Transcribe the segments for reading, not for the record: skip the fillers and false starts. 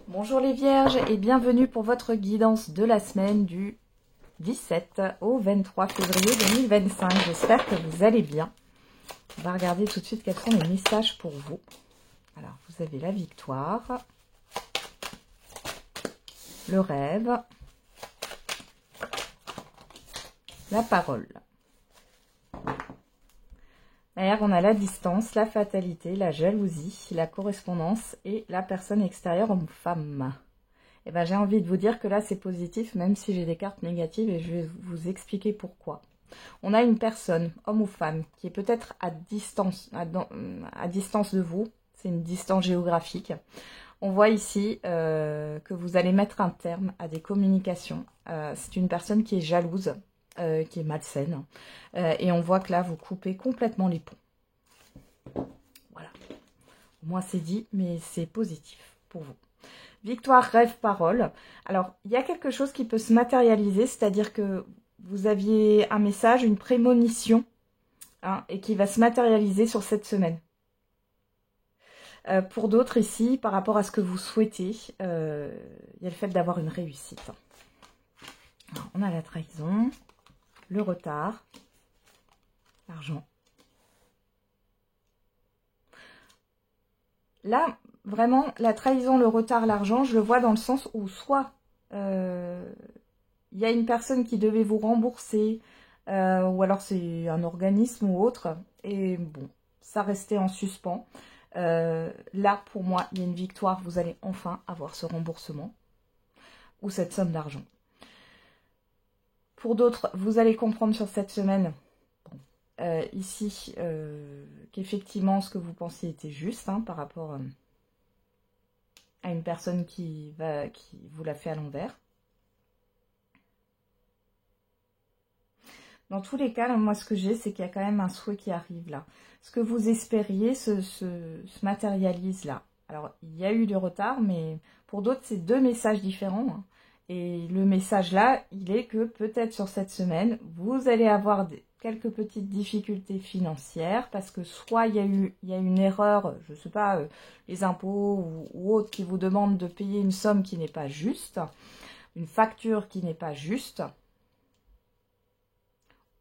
Bonjour les vierges et bienvenue pour votre guidance de la semaine du 17 au 23 février 2025. J'espère que vous allez bien. On va regarder tout de suite quels sont les messages pour vous. Alors, vous avez la victoire, le rêve, la parole. Derrière, on a la distance, la fatalité, la jalousie, la correspondance et la personne extérieure homme-femme. Et ben, j'ai envie de vous dire que là, c'est positif, même si j'ai des cartes négatives et je vais vous expliquer pourquoi. On a une personne, homme ou femme, qui est peut-être à distance de vous. C'est une distance géographique. On voit ici que vous allez mettre un terme à des communications. C'est une personne qui est jalouse. Qui est malsaine. Et on voit que là, vous coupez complètement les ponts. Voilà. Moi, c'est dit, mais c'est positif pour vous. Victoire, rêve, parole. Alors, il y a quelque chose qui peut se matérialiser, c'est-à-dire que vous aviez un message, une prémonition, et qui va se matérialiser sur cette semaine. Pour d'autres ici, par rapport à ce que vous souhaitez, il y a le fait d'avoir une réussite. Alors, on a la trahison, le retard, l'argent. Là, vraiment, la trahison, le retard, l'argent, je le vois dans le sens où soit il y a une personne qui devait vous rembourser, ou alors c'est un organisme ou autre, et bon, ça restait en suspens. Là, pour moi, il y a une victoire, vous allez enfin avoir ce remboursement, ou cette somme d'argent. Pour d'autres, vous allez comprendre sur cette semaine, ici, qu'effectivement, ce que vous pensiez était juste, par rapport à une personne qui vous l'a fait à l'envers. Dans tous les cas, là, moi, ce que j'ai, c'est qu'il y a quand même un souhait qui arrive là. Ce que vous espériez se matérialise là. Alors, il y a eu du retard, mais pour d'autres, c'est deux messages différents. Et le message là, il est que peut-être sur cette semaine, vous allez avoir quelques petites difficultés financières parce que soit il y a une erreur, je ne sais pas, les impôts ou autres qui vous demandent de payer une somme qui n'est pas juste, une facture qui n'est pas juste,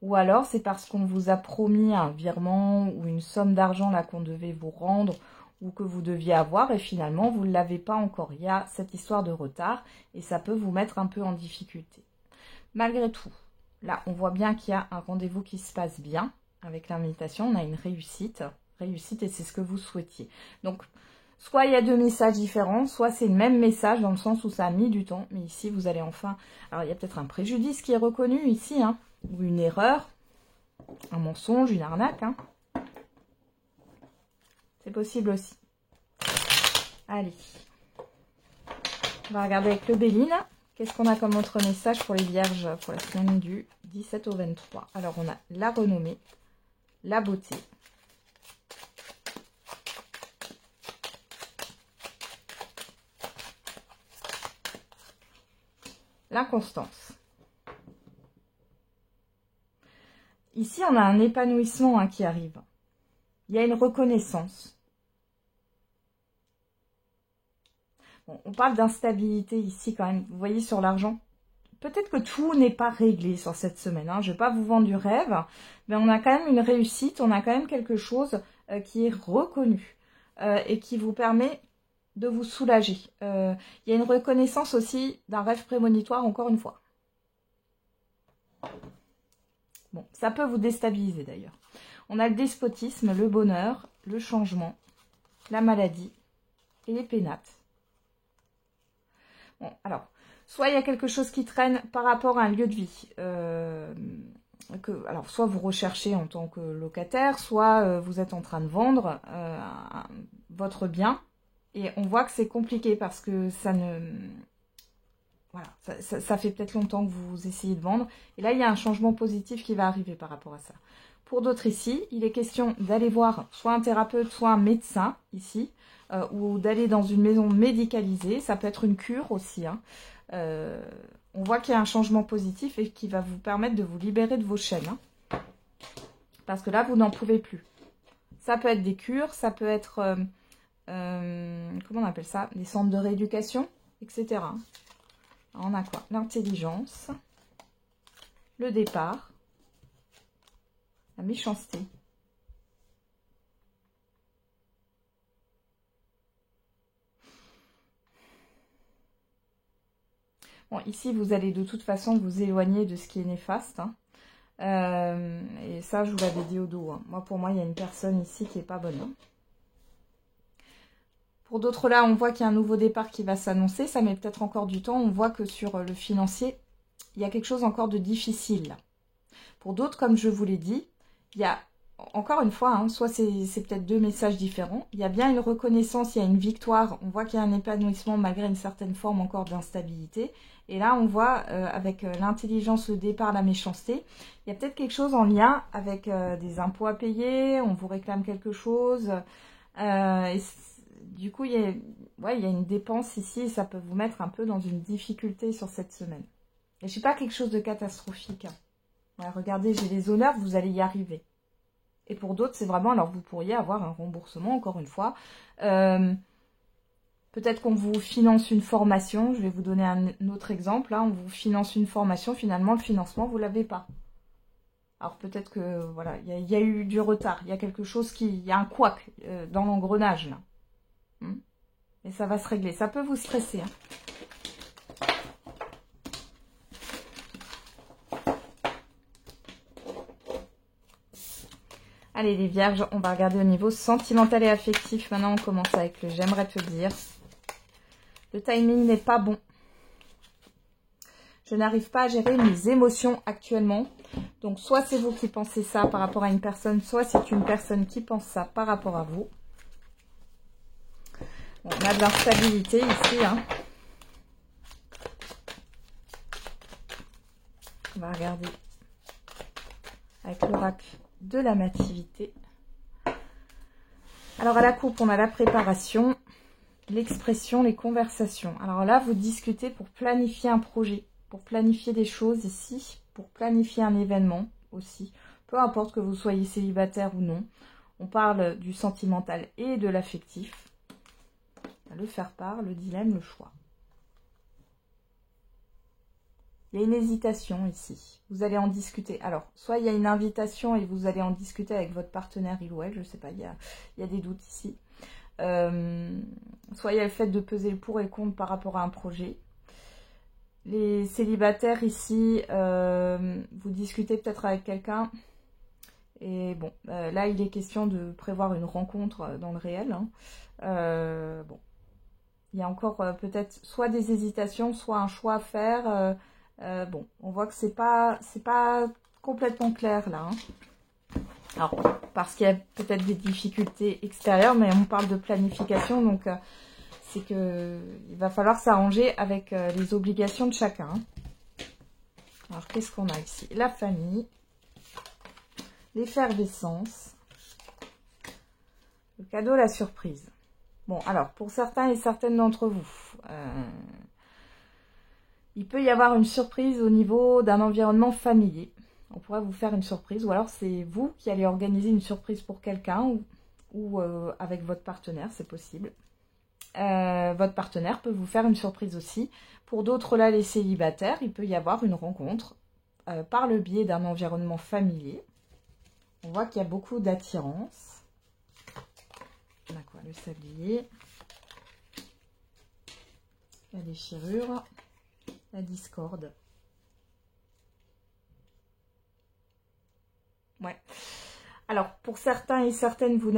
ou alors c'est parce qu'on vous a promis un virement ou une somme d'argent là qu'on devait vous rendre ou que vous deviez avoir et finalement vous ne l'avez pas encore. Il y a cette histoire de retard et ça peut vous mettre un peu en difficulté. Malgré tout, là on voit bien qu'il y a un rendez-vous qui se passe bien avec l'invitation, on a une réussite et c'est ce que vous souhaitiez. Donc soit il y a deux messages différents, soit c'est le même message dans le sens où ça a mis du temps, mais ici vous allez enfin... Alors il y a peut-être un préjudice qui est reconnu ici, ou une erreur, un mensonge, une arnaque, C'est possible aussi. Allez. On va regarder avec le Béline. Qu'est-ce qu'on a comme autre message pour les vierges pour la semaine du 17 au 23? Alors, on a la renommée, la beauté. L'inconstance. Ici, on a un épanouissement qui arrive. Il y a une reconnaissance. Bon, on parle d'instabilité ici quand même. Vous voyez sur l'argent. Peut-être que tout n'est pas réglé sur cette semaine. Je ne vais pas vous vendre du rêve. Mais on a quand même une réussite. On a quand même quelque chose qui est reconnu. Et qui vous permet de vous soulager. Il y a une reconnaissance aussi d'un rêve prémonitoire encore une fois. Bon, ça peut vous déstabiliser d'ailleurs. On a le despotisme, le bonheur, le changement, la maladie et les pénates. Bon, alors, soit il y a quelque chose qui traîne par rapport à un lieu de vie. Alors, soit vous recherchez en tant que locataire, soit vous êtes en train de vendre votre bien. Et on voit que c'est compliqué parce que ça ne... Voilà, ça fait peut-être longtemps que vous essayez de vendre. Et là, il y a un changement positif qui va arriver par rapport à ça. Pour d'autres ici, il est question d'aller voir soit un thérapeute, soit un médecin ici, ou d'aller dans une maison médicalisée. Ça peut être une cure aussi. On voit qu'il y a un changement positif et qui va vous permettre de vous libérer de vos chaînes. Parce que là, vous n'en pouvez plus. Ça peut être des cures, ça peut être comment on appelle ça? Les centres de rééducation, etc. Alors, on a quoi? L'intelligence, le départ, la méchanceté. Bon, ici, vous allez de toute façon vous éloigner de ce qui est néfaste. Hein. Et ça, je vous l'avais dit au dos. Hein. Moi, pour moi, il y a une personne ici qui n'est pas bonne. Hein. Pour d'autres, là, on voit qu'il y a un nouveau départ qui va s'annoncer. Ça met peut-être encore du temps. On voit que sur le financier, il y a quelque chose encore de difficile. Là. Pour d'autres, comme je vous l'ai dit, il y a, encore une fois, hein, soit c'est peut-être deux messages différents. Il y a bien une reconnaissance, il y a une victoire. On voit qu'il y a un épanouissement malgré une certaine forme encore d'instabilité. Et là, on voit avec l'intelligence, le départ, la méchanceté, il y a peut-être quelque chose en lien avec des impôts à payer, on vous réclame quelque chose. Du coup, il y a une dépense ici et ça peut vous mettre un peu dans une difficulté sur cette semaine. Et je ne sais pas quelque chose de catastrophique. Hein. Ouais, regardez, j'ai les honneurs, vous allez y arriver. Et pour d'autres, c'est vraiment, alors vous pourriez avoir un remboursement, encore une fois. Peut-être qu'on vous finance une formation, je vais vous donner un autre exemple. Là, on vous finance une formation, finalement, le financement, vous ne l'avez pas. Alors peut-être que, voilà, il y a eu du retard, il y a quelque chose il y a un couac dans l'engrenage, là. Et ça va se régler. Ça peut vous stresser, hein. Allez les vierges, on va regarder au niveau sentimental et affectif. Maintenant, on commence avec le j'aimerais te dire. Le timing n'est pas bon. Je n'arrive pas à gérer mes émotions actuellement. Donc, soit c'est vous qui pensez ça par rapport à une personne, soit c'est une personne qui pense ça par rapport à vous. Bon, on a de l'instabilité ici. Hein. On va regarder avec l'oracle de la nativité. Alors, à la coupe, on a la préparation, l'expression, les conversations. Alors là, vous discutez pour planifier un projet, pour planifier des choses ici, pour planifier un événement aussi. Peu importe que vous soyez célibataire ou non. On parle du sentimental et de l'affectif. Le faire-part, le dilemme, le choix. Il y a une hésitation ici. Vous allez en discuter. Alors, soit il y a une invitation et vous allez en discuter avec votre partenaire, il ou elle, je ne sais pas, il y a des doutes ici. Soit il y a le fait de peser le pour et le contre par rapport à un projet. Les célibataires ici, vous discutez peut-être avec quelqu'un. Et bon, là, il est question de prévoir une rencontre dans le réel. Hein. Bon, il y a encore peut-être soit des hésitations, soit un choix à faire. Bon, on voit que c'est pas complètement clair là. Hein. Alors, parce qu'il y a peut-être des difficultés extérieures, mais on parle de planification, donc c'est que il va falloir s'arranger avec les obligations de chacun. Hein. Alors, qu'est-ce qu'on a ici? La famille, l'effervescence, le cadeau, la surprise. Bon, alors, pour certains et certaines d'entre vous, il peut y avoir une surprise au niveau d'un environnement familier. On pourrait vous faire une surprise, ou alors c'est vous qui allez organiser une surprise pour quelqu'un, ou avec votre partenaire, c'est possible. Votre partenaire peut vous faire une surprise aussi. Pour d'autres, là, les célibataires, il peut y avoir une rencontre par le biais d'un environnement familier. On voit qu'il y a beaucoup d'attirance. On a quoi? Le sablier, la déchirure, la discorde. Ouais. Alors, pour certains et certaines, vous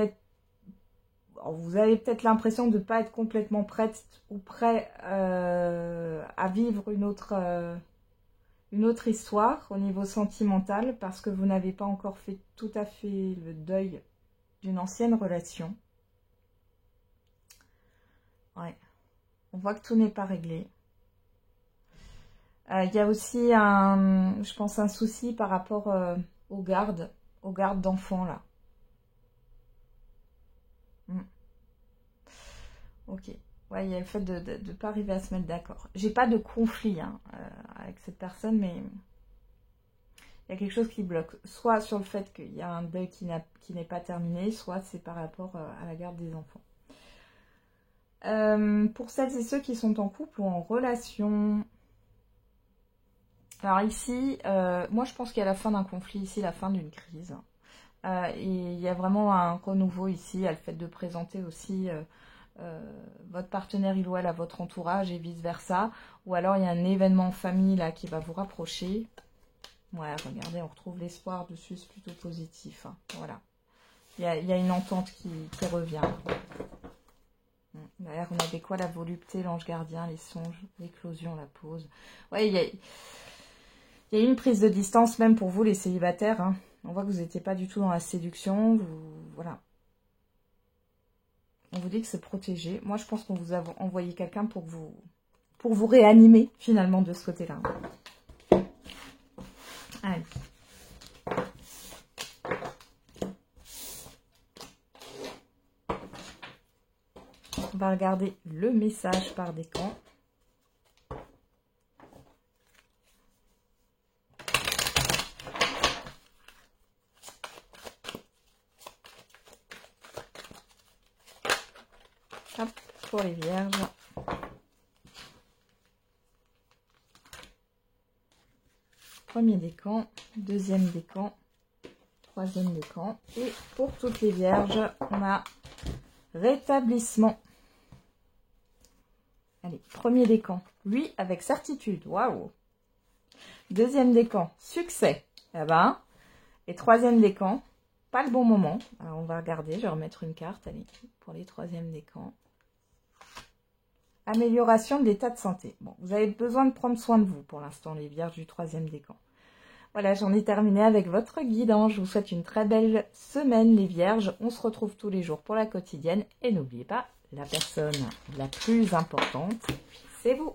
avez peut-être l'impression de ne pas être complètement prête ou prêt à vivre une autre histoire au niveau sentimental parce que vous n'avez pas encore fait tout à fait le deuil d'une ancienne relation. Ouais. On voit que tout n'est pas réglé. Il y a aussi je pense, un souci par rapport aux gardes d'enfants là. Ok. Ouais, il y a le fait de ne pas arriver à se mettre d'accord. J'ai pas de conflit hein, avec cette personne, mais il y a quelque chose qui bloque. Soit sur le fait qu'il y a un deuil qui n'est pas terminé, soit c'est par rapport à la garde des enfants. Pour celles et ceux qui sont en couple ou en relation... Alors ici, moi je pense qu'il y a la fin d'un conflit ici, la fin d'une crise. Et il y a vraiment un renouveau ici, à le fait de présenter aussi votre partenaire il ou elle à votre entourage et vice versa. Ou alors il y a un événement en famille là qui va vous rapprocher. Ouais, regardez, on retrouve l'espoir dessus, c'est plutôt positif. Hein. Voilà. Il y a une entente qui revient. D'ailleurs, on avait quoi? La volupté, l'ange gardien, les songes, l'éclosion, la pause. Ouais, il y a une prise de distance même pour vous les célibataires. Hein. On voit que vous n'étiez pas du tout dans la séduction. Voilà. On vous dit que c'est protégé. Moi, je pense qu'on vous a envoyé quelqu'un pour vous réanimer, finalement, de ce côté-là. Allez. On va regarder le message par décan. Hop, pour les vierges. Premier décan, deuxième décan, troisième décan. Et pour toutes les vierges, on a rétablissement. Allez, premier décan, lui avec certitude. Waouh! Deuxième décan, succès. Ah ben. Et troisième décan, pas le bon moment. Alors on va regarder, je vais remettre une carte. Allez, pour les troisièmes décans. Amélioration de l'état de santé. Bon, vous avez besoin de prendre soin de vous pour l'instant, les vierges du troisième décan. Voilà, j'en ai terminé avec votre guidance. Je vous souhaite une très belle semaine, les vierges. On se retrouve tous les jours pour la quotidienne. Et n'oubliez pas, la personne la plus importante, c'est vous.